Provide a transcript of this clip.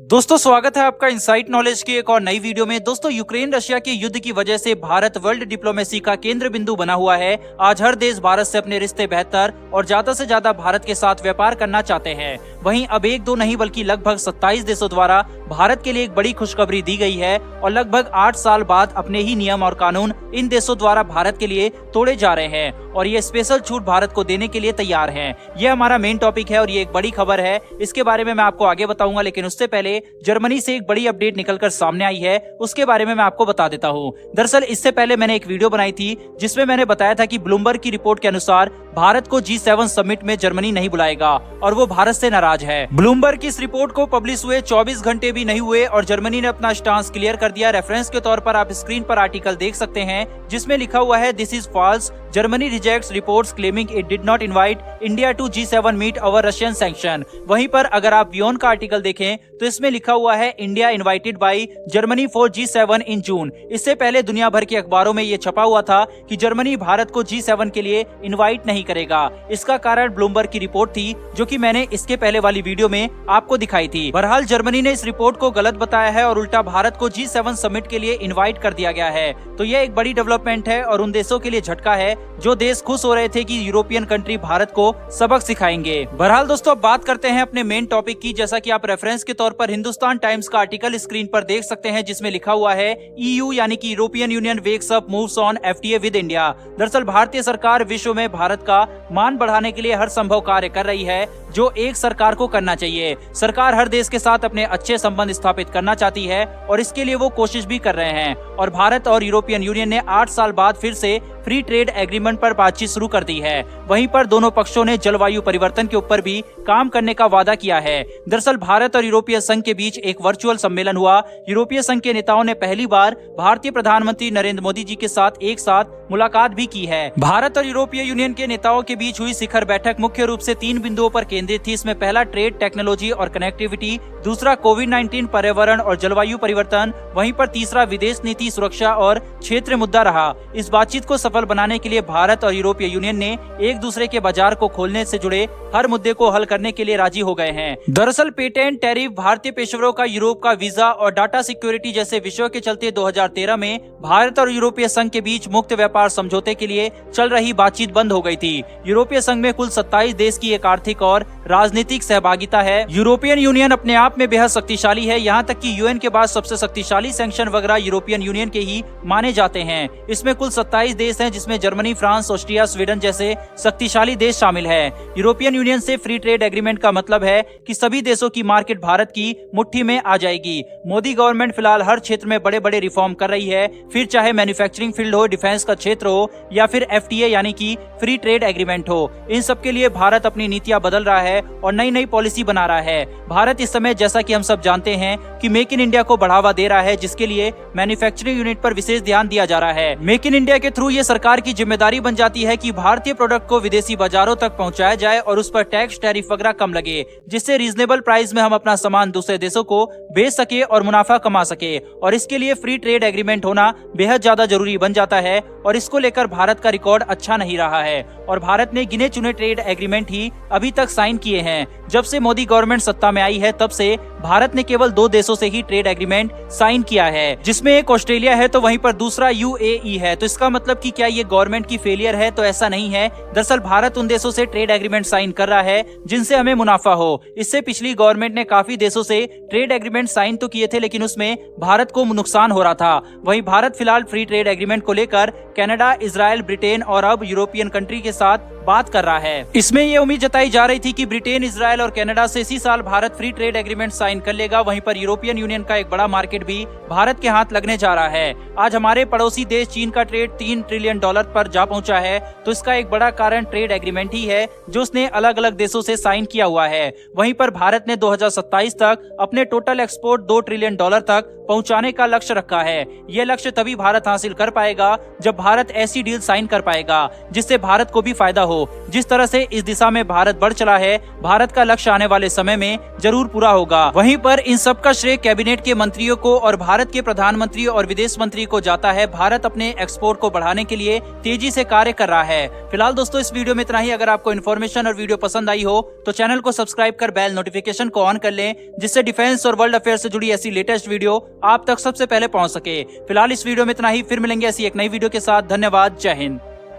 दोस्तों स्वागत है आपका इनसाइट नॉलेज की एक और नई वीडियो में। दोस्तों यूक्रेन रशिया के युद्ध की वजह से भारत वर्ल्ड डिप्लोमेसी का केंद्र बिंदु बना हुआ है। आज हर देश भारत से अपने रिश्ते बेहतर और ज्यादा से ज्यादा भारत के साथ व्यापार करना चाहते हैं। वहीं अब एक दो नहीं बल्कि लगभग 27 देशों द्वारा भारत के लिए एक बड़ी खुशखबरी दी गई है और लगभग 8 साल बाद अपने ही नियम और कानून इन देशों द्वारा भारत के लिए तोड़े जा रहे हैं और ये स्पेशल छूट भारत को देने के लिए तैयार हैं। ये हमारा मेन टॉपिक है और ये एक बड़ी खबर है। इसके बारे में मैं आपको आगे बताऊंगा, लेकिन उससे पहले जर्मनी से एक बड़ी अपडेट निकलकर सामने आई है, उसके बारे में मैं आपको बता देता हूँ। दरअसल इससे पहले मैंने एक वीडियो बनाई थी जिसमें मैंने बताया था कि ब्लूमबर्ग की रिपोर्ट के अनुसार भारत को G7 समिट में जर्मनी नहीं बुलाएगा और वो भारत से नाराज है। ब्लूमबर्ग की इस रिपोर्ट को पब्लिश हुए 24 घंटे भी नहीं हुए और जर्मनी ने अपना स्टांस क्लियर कर दिया। रेफरेंस के तौर पर आप स्क्रीन पर आर्टिकल देख सकते हैं जिसमें लिखा हुआ है, this is false, Germany rejects reports claiming it did not invite India to G7 meet over Russian sanction. वहीं पर अगर आप बियॉन्ड का आर्टिकल देखें तो इसमें लिखा हुआ है, India invited by Germany for G7 इन जून। इससे पहले दुनिया भर के अखबारों में ये छपा हुआ था कि जर्मनी भारत को G7 के लिए इनवाइट नहीं करेगा। इसका कारण ब्लूमबर्ग की रिपोर्ट थी जो कि मैंने इसके पहले वाली वीडियो में आपको दिखाई थी। बहरहाल जर्मनी ने इस रिपोर्ट को गलत बताया है और उल्टा भारत को G7 समिट के लिए इनवाइट कर दिया गया है। तो यह एक बड़ी डेवलपमेंट है और उन देशों के लिए झटका है जो देश खुश हो रहे थे कि यूरोपियन कंट्री भारत को सबक सिखाएंगे। बहरहाल दोस्तों अब बात करते हैं अपने मेन टॉपिक की। जैसा कि आप रेफरेंस के तौर पर हिंदुस्तान टाइम्स का आर्टिकल स्क्रीन पर देख सकते हैं जिसमें लिखा हुआ है, EU यानी कि European union wakes up moves on FTA with India. दरअसल भारतीय सरकार विश्व में भारत का मान बढ़ाने के लिए हर संभव कार्य कर रही है जो एक सरकार को करना चाहिए। सरकार हर देश के साथ अपने अच्छे संबंध स्थापित करना चाहती है और इसके लिए वो कोशिश भी कर रहे हैं और भारत और यूरोपियन यूनियन ने 8 साल बाद फिर से फ्री ट्रेड एग्रीमेंट पर बातचीत शुरू कर दी है। वहीं पर दोनों पक्षों ने जलवायु परिवर्तन के ऊपर भी काम करने का वादा किया है। दरअसल भारत और यूरोपीय संघ के बीच एक वर्चुअल सम्मेलन हुआ। यूरोपीय संघ के नेताओं ने पहली बार भारतीय प्रधानमंत्री नरेंद्र मोदी जी के साथ एक साथ मुलाकात भी की है। भारत और यूरोपीय यूनियन के नेताओं के बीच हुई शिखर बैठक मुख्य रूप से 3 बिंदुओं पर केंद्रित थी। इसमें पहला ट्रेड, टेक्नोलॉजी और कनेक्टिविटी, दूसरा कोविड-19, पर्यावरण और जलवायु परिवर्तन, वहीं पर तीसरा विदेश नीति, सुरक्षा और क्षेत्रीय मुद्दा रहा। इस बातचीत को सफल बनाने के लिए भारत और यूरोपीय यूनियन ने एक दूसरे के बाजार को खोलने से जुड़े हर मुद्दे को हल करने के लिए राजी हो गए हैं। दरअसल पेटेंट, टैरिफ, भारतीय पेशेवरों का यूरोप का वीजा और डाटा सिक्योरिटी जैसे विषयों के चलते 2013 में भारत और यूरोपीय संघ के बीच मुक्त व्यापार समझौते के लिए चल रही बातचीत बंद हो गई थी। यूरोपीय संघ में कुल 27 देश की एक आर्थिक और राजनीतिक सहभागिता है। यूरोपियन यूनियन अपने आप में बेहद शक्तिशाली है, यहाँ तक कि यूएन के बाद सबसे शक्तिशाली सैंक्शन वगैरह यूरोपियन यूनियन के ही माने जाते हैं। इसमें कुल 27 देश हैं जिसमें जर्मनी, फ्रांस, ऑस्ट्रिया, स्वीडन जैसे शक्तिशाली देश शामिल है। यूरोपियन यूनियन से फ्री ट्रेड एग्रीमेंट का मतलब है कि सभी देशों की मार्केट भारत की मुट्ठी में आ जाएगी। मोदी गवर्नमेंट फिलहाल हर क्षेत्र में बड़े बड़े रिफॉर्म कर रही है, फिर चाहे मैन्युफैक्चरिंग फील्ड हो, डिफेंस का क्षेत्र हो या फिर FTA यानी कि फ्री ट्रेड एग्रीमेंट हो। इन सब के लिए भारत अपनी नीतियां बदल रहा है और नई नई पॉलिसी बना रहा है। भारत इस समय जैसा कि हम सब जानते हैं कि मेक इन इंडिया को बढ़ावा दे रहा है, जिसके लिए मैन्युफैक्चरिंग यूनिट पर विशेष ध्यान दिया जा रहा है। मेक इन इंडिया के थ्रू ये सरकार की जिम्मेदारी बन जाती है कि भारतीय प्रोडक्ट को विदेशी बाजारों तक पहुंचाया जाए और उस पर टैक्स, टैरिफ वगैरह कम लगे, जिससे रीजनेबल प्राइस में हम अपना सामान दूसरे देशों को बेच सके और मुनाफा कमा सके। और इसके लिए फ्री ट्रेड एग्रीमेंट होना बेहद ज्यादा जरूरी बन जाता है और इसको लेकर भारत का रिकॉर्ड अच्छा नहीं रहा है और भारत ने गिने चुने ट्रेड एग्रीमेंट ही अभी तक साइन किए हैं। जब से मोदी गवर्नमेंट सत्ता में आई है तब से भारत ने केवल 2 देशों से ही ट्रेड एग्रीमेंट साइन किया है, जिसमें एक ऑस्ट्रेलिया है तो वहीं पर दूसरा UAE है। तो इसका मतलब कि क्या ये गवर्नमेंट की फेलियर है? तो ऐसा नहीं है। दरअसल भारत उन देशों से ट्रेड एग्रीमेंट साइन कर रहा है जिनसे हमें मुनाफा हो। इससे पिछली गवर्नमेंट ने काफी देशों से ट्रेड एग्रीमेंट साइन तो किए थे लेकिन उसमें भारत को नुकसान हो रहा था। वहीं भारत फिलहाल फ्री ट्रेड एग्रीमेंट को लेकर कनाडा, इजराइल, ब्रिटेन और अब यूरोपियन कंट्री के साथ बात कर रहा है। इसमें ये उम्मीद जताई जा रही थी कि ब्रिटेन, इजराइल और कनाडा से इसी साल Bharat free trade agreement sign कर लेगा। वहीं पर यूरोपियन यूनियन का एक बड़ा मार्केट भी भारत के हाथ लगने जा रहा है। आज हमारे पड़ोसी देश चीन का ट्रेड $3 ट्रिलियन पर जा पहुंचा है, तो इसका एक बड़ा कारण ट्रेड एग्रीमेंट ही है जो उसने अलग अलग देशों से साइन किया हुआ है। वहीं पर भारत ने 2027 तक अपने टोटल एक्सपोर्ट $2 ट्रिलियन तक पहुंचाने का लक्ष्य रखा है। यह लक्ष्य तभी भारत हासिल कर पाएगा जब भारत ऐसी डील साइन कर पाएगा जिससे भारत को भी फायदा हो। जिस तरह से इस दिशा में भारत बढ़ चला है, भारत का लक्ष्य आने वाले समय में जरूर पूरा होगा। वहीं पर इन सब का श्रेय कैबिनेट के मंत्रियों को और भारत के प्रधानमंत्री और विदेश मंत्री को जाता है। भारत अपने एक्सपोर्ट को बढ़ाने के लिए तेजी से कार्य कर रहा है। फिलहाल दोस्तों इस वीडियो में इतना ही। अगर आपको इन्फॉर्मेशन और वीडियो पसंद आई हो तो चैनल को सब्सक्राइब कर बेल नोटिफिकेशन को ऑन कर लें, जिससे डिफेंस और वर्ल्ड अफेयर से जुड़ी ऐसी लेटेस्ट वीडियो आप तक सबसे पहले पहुंच सके। फिलहाल इस वीडियो में इतना ही। फिर मिलेंगे ऐसी एक नई वीडियो के साथ। धन्यवाद। जय हिंद।